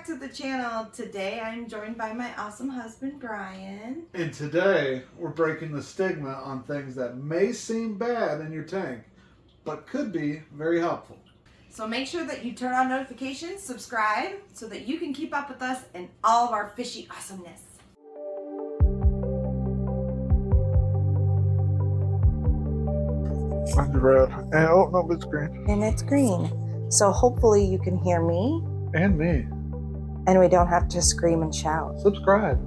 back to the channel. Today I'm joined by my awesome husband, Brian. And today we're breaking the stigma on things that may seem bad in your tank, but could be very helpful. So make sure that you turn on notifications, subscribe, so that you can keep up with us and all of our fishy awesomeness. Mine's red. And, oh, no, it's green. And it's green. So hopefully you can hear me. And me. And we don't have to scream and shout. Subscribe.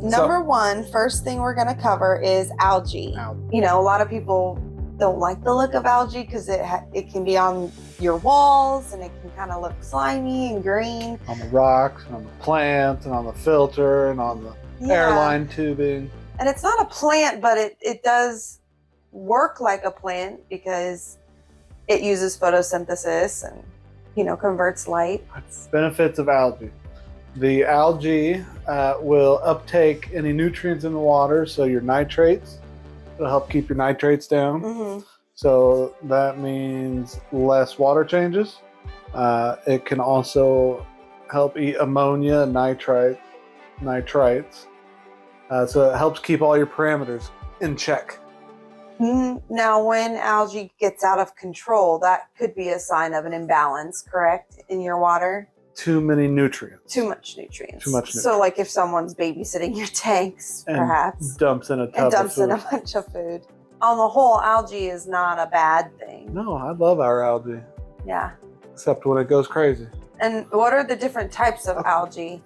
Number one, first thing we're going to cover is algae. You know, a lot of people don't like the look of algae because it can be on your walls and it can kind of look slimy and green. On the rocks, and on the plants, and on the filter, and on the airline tubing. And it's not a plant, but it does work like a plant because it uses photosynthesis and, you know, converts light. Benefits of algae. The algae will uptake any nutrients in the water, so your nitrates. It'll help keep your nitrates down. Mm-hmm. So that means less water changes. It can also help eat ammonia, nitrites. So it helps keep all your parameters in check. Now, when algae gets out of control, that could be a sign of an imbalance, correct, in your water? Too many nutrients. Too much nutrients. Too much nutrients. So like if someone's babysitting your tanks, and perhaps. Dumps in a tub and dumps of food. in a bunch of food. On the whole, algae is not a bad thing. No, I love our algae. Yeah. Except when it goes crazy. And what are the different types of algae?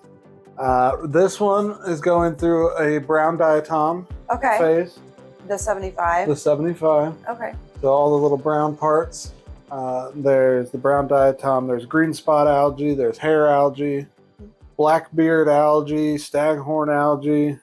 This one is going through a brown diatom phase. The 75? The 75. Okay. So all the little brown parts. There's the brown diatom, there's green spot algae, there's hair algae, blackbeard algae, staghorn algae.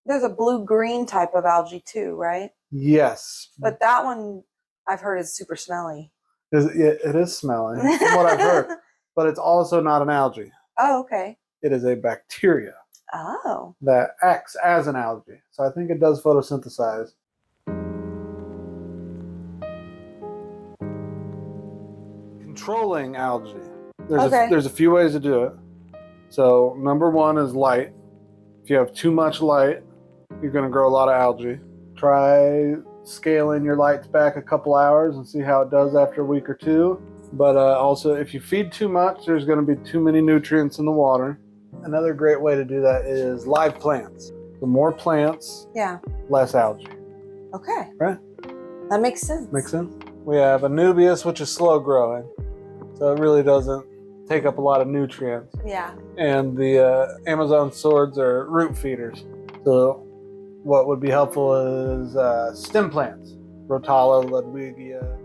There's a blue-green type of algae too, right? Yes. But that one I've heard is super smelly. It is smelly, from what I've heard. But it's also not an algae. Oh, okay. It is a bacteria. Oh. That acts as an algae. So I think it does photosynthesize. Controlling algae. There's a few ways to do it. So number one is light. If you have too much light, you're going to grow a lot of algae. Try scaling your lights back a couple hours and see how it does after a week or two. But also, if you feed too much, there's going to be too many nutrients in the water. Another great way to do that is live plants. The more plants, less algae. Okay. Right? That makes sense. Makes sense? We have Anubias, which is slow growing. So it really doesn't take up a lot of nutrients. Yeah. And the Amazon swords are root feeders. So what would be helpful is stem plants. Rotala, Ludwigia.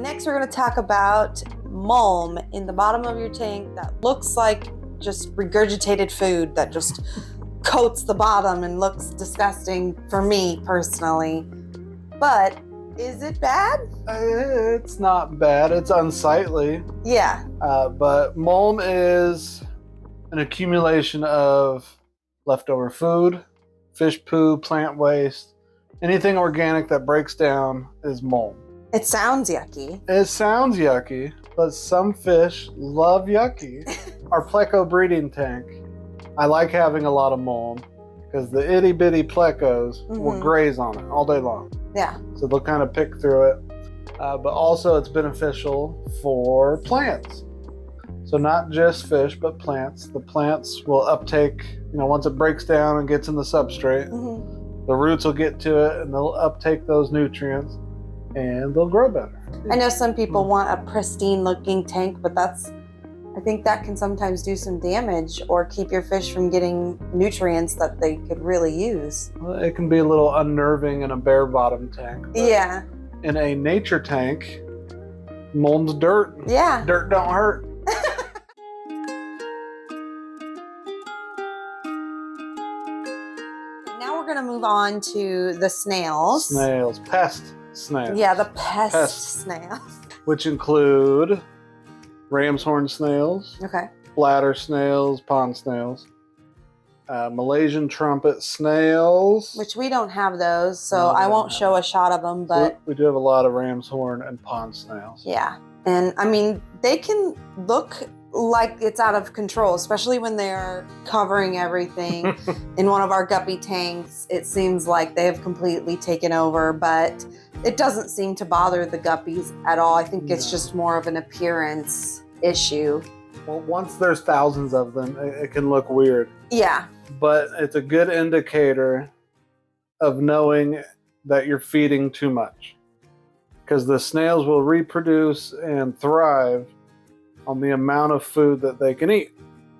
Next, we're going to talk about mulm in the bottom of your tank that looks like just regurgitated food that just coats the bottom and looks disgusting for me personally. But is it bad? It's not bad. It's unsightly. Yeah. But mulm is an accumulation of leftover food, fish poo, plant waste. Anything organic that breaks down is mulm. It sounds yucky. It sounds yucky, but some fish love yucky. Our pleco breeding tank, I like having a lot of mulm because the itty bitty plecos will graze on it all day long. Yeah. So they'll kind of pick through it. But also it's beneficial for plants. So not just fish, but plants. The plants will uptake, once it breaks down and gets in the substrate, the roots will get to it and they'll uptake those nutrients and they'll grow better. I know some people want a pristine looking tank, but I think that can sometimes do some damage or keep your fish from getting nutrients that they could really use. Well, it can be a little unnerving in a bare bottom tank. Yeah. In a nature tank, mulm's dirt. Yeah. Dirt don't hurt. Now we're going to move on to the snails. Snails. Pest snails. Yeah, the pest snails. Which include ram's horn snails, okay, bladder snails, pond snails. Malaysian trumpet snails. Which we don't have those, so No, I won't show a shot of them, but... We do have a lot of ram's horn and pond snails. Yeah. And I mean, they can look like it's out of control, especially when they're covering everything. In one of our guppy tanks, it seems like they have completely taken over, but it doesn't seem to bother the guppies at all. I think it's just more of an appearance issue. Well, once there's thousands of them, it can look weird. Yeah. But it's a good indicator of knowing that you're feeding too much. Because the snails will reproduce and thrive on the amount of food that they can eat.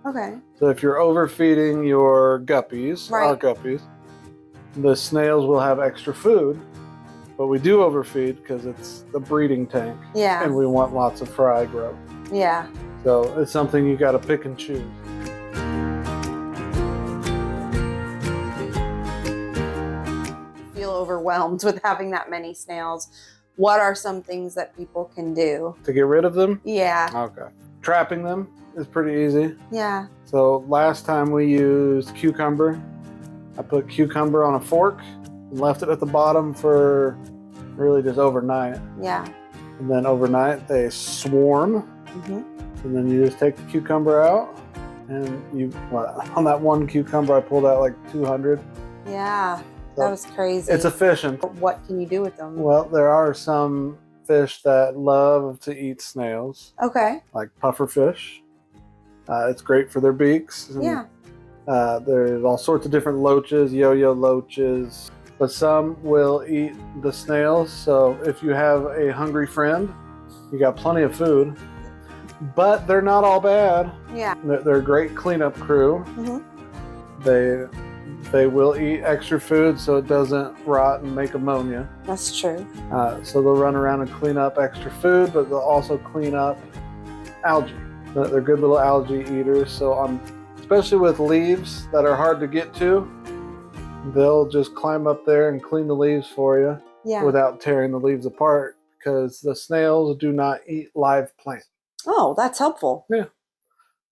Okay. So if you're overfeeding your guppies, our guppies, the snails will have extra food. But we do overfeed because it's the breeding tank. Yeah. And we want lots of fry growth. Yeah. So it's something you got to pick and choose. Feel overwhelmed with having that many snails. What are some things that people can do to get rid of them? Yeah. Okay. Trapping them is pretty easy. Yeah. So last time we used cucumber. I put cucumber on a fork and left it at the bottom for really just overnight. Yeah. And then overnight they swarm. Mm-hmm. And then you just take the cucumber out, and on that one cucumber I pulled out like 200. Yeah, that was crazy. It's efficient. What can you do with them? Well, there are some fish that love to eat snails. Okay. Like pufferfish. It's great for their beaks. And, yeah. There's all sorts of different loaches, yo-yo loaches, but some will eat the snails. So if you have a hungry friend, you got plenty of food. But they're not all bad. Yeah. They're a great cleanup crew. Mm-hmm. They will eat extra food so it doesn't rot and make ammonia. That's true. So they'll run around and clean up extra food, but they'll also clean up algae. They're good little algae eaters. So especially with leaves that are hard to get to, they'll just climb up there and clean the leaves for you without tearing the leaves apart, because the snails do not eat live plants. Oh, that's helpful. Yeah.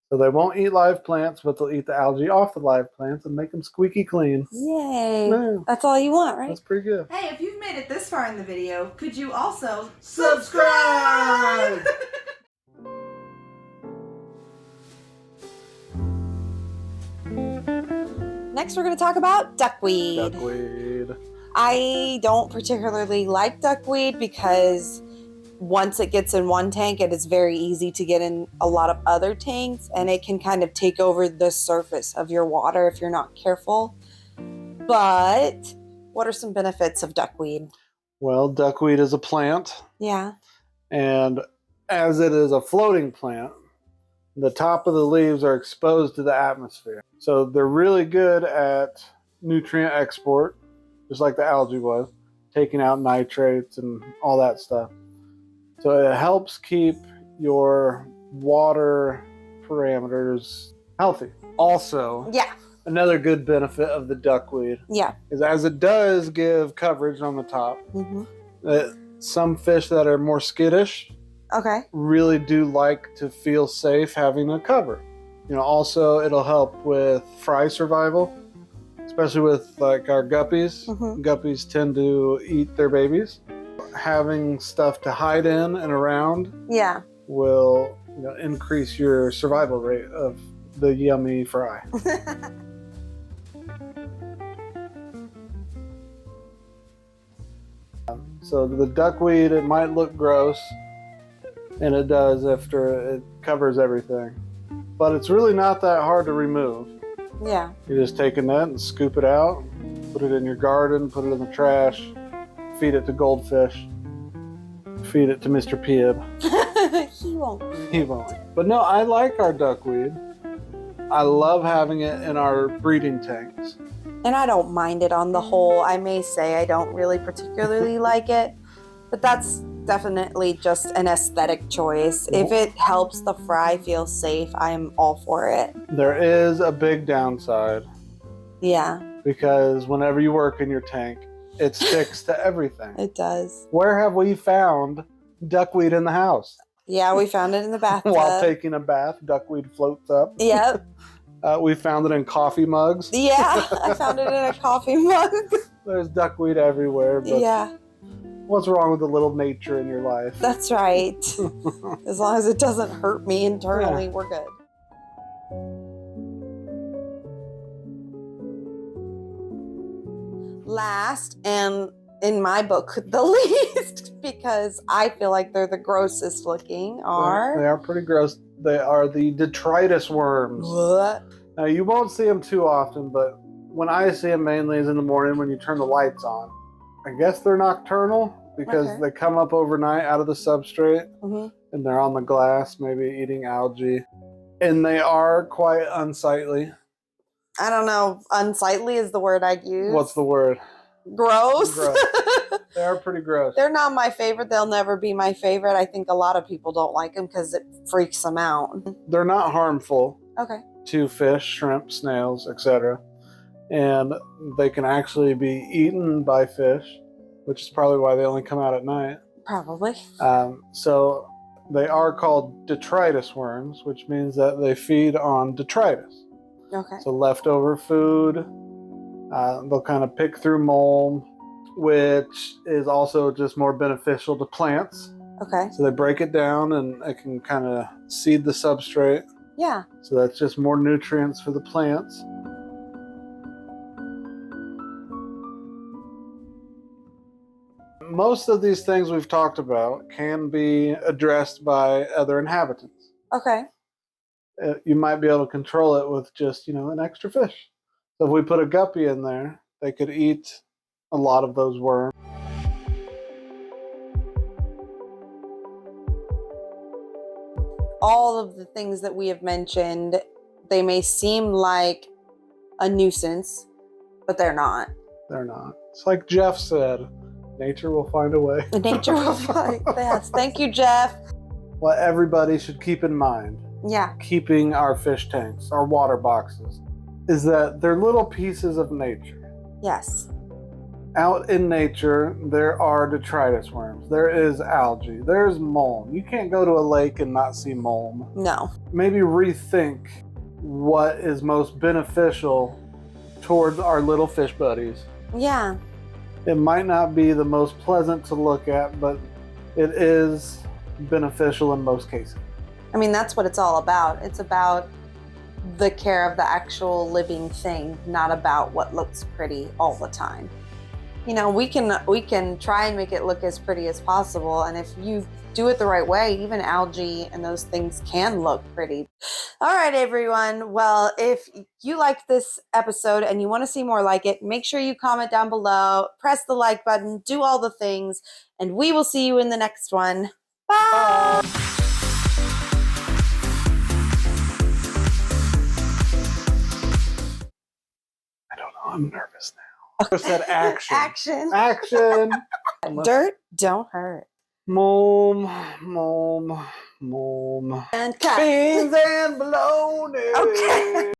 So they won't eat live plants, but they'll eat the algae off the live plants and make them squeaky clean. Yay. Yeah. That's all you want, right? That's pretty good. Hey, if you've made it this far in the video, could you also subscribe? Next, we're going to talk about duckweed. Duckweed. I don't particularly like duckweed because once it gets in one tank, it is very easy to get in a lot of other tanks, and it can kind of take over the surface of your water if you're not careful. But what are some benefits of duckweed? Well, duckweed is a plant. Yeah. And as it is a floating plant, the top of the leaves are exposed to the atmosphere. So they're really good at nutrient export, just like the algae was, taking out nitrates and all that stuff. So it helps keep your water parameters healthy. Also, another good benefit of the duckweed is as it does give coverage on the top, some fish that are more skittish really do like to feel safe having a cover. You know, also it'll help with fry survival, especially with like our guppies. Guppies tend to eat their babies. Having stuff to hide in and around will increase your survival rate of the yummy fry. So the duckweed, it might look gross, and it does after it covers everything, but it's really not that hard to remove. Yeah. You just take a net and scoop it out, put it in your garden, put it in the trash, feed it to goldfish, feed it to Mr. Pibb. He won't. He won't. But no, I like our duckweed. I love having it in our breeding tanks. And I don't mind it on the whole. I may say I don't really particularly like it, but that's definitely just an aesthetic choice. If it helps the fry feel safe, I'm all for it. There is a big downside. Yeah. Because whenever you work in your tank, it sticks to everything. It does. Where have we found duckweed in the house? Yeah, we found it in the bathtub. While taking a bath, duckweed floats up. Yep. We found it in coffee mugs. Yeah, I found it in a coffee mug. There's duckweed everywhere, but Yeah, what's wrong with a little nature in your life? that's right. As long as it doesn't hurt me internally, Yeah. we're good. Last, and in my book, the least, because I feel like they're the grossest looking, They are... are pretty gross. They are the detritus worms. What? Now, you won't see them too often, but when I see them mainly is in the morning when you turn the lights on. I guess they're nocturnal because Okay. they come up overnight out of the substrate Mm-hmm. and they're on the glass, maybe eating algae. And they are quite unsightly. I don't know. Unsightly is the word I'd use. What's the word? Gross. Gross. They are pretty gross. They're not my favorite. They'll never be my favorite. I think a lot of people don't like them because it freaks them out. They're not harmful Okay. to fish, shrimp, snails, etc. And they can actually be eaten by fish, which is probably why they only come out at night. Probably. So they are called detritus worms, which means that they feed on detritus. Okay. So leftover food. They'll kind of pick through mold, which is also just more beneficial to plants. Okay. So they break it down and it can kind of seed the substrate. Yeah. So that's just more nutrients for the plants. Most of these things we've talked about can be addressed by other inhabitants. Okay. You might be able to control it with just, an extra fish. So if we put a guppy in there, they could eat a lot of those worms. All of the things that we have mentioned, they may seem like a nuisance, but they're not. They're not. It's like Jeff said, nature will find a way. Nature will find. Yes. Thank you, Jeff. What everybody should keep in mind, Yeah. keeping our fish tanks, our water boxes, is that they're little pieces of nature. Yes. Out in nature, there are detritus worms. There is algae. There's mulm. You can't go to a lake and not see mulm. No. Maybe rethink what is most beneficial towards our little fish buddies. Yeah. It might not be the most pleasant to look at, but it is beneficial in most cases. I mean, that's what it's all about. It's about the care of the actual living thing, not about what looks pretty all the time. We can try and make it look as pretty as possible, and if you do it the right way, even algae and those things can look pretty. All right, everyone. Well, if you liked this episode and you want to see more like it, make sure you comment down below, press the like button, do all the things, and we will see you in the next one. Bye! I don't know. I'm nervous now. I said action. Action. Action. Dirt don't hurt. Mulm. And cut. Beans and bologna. Okay.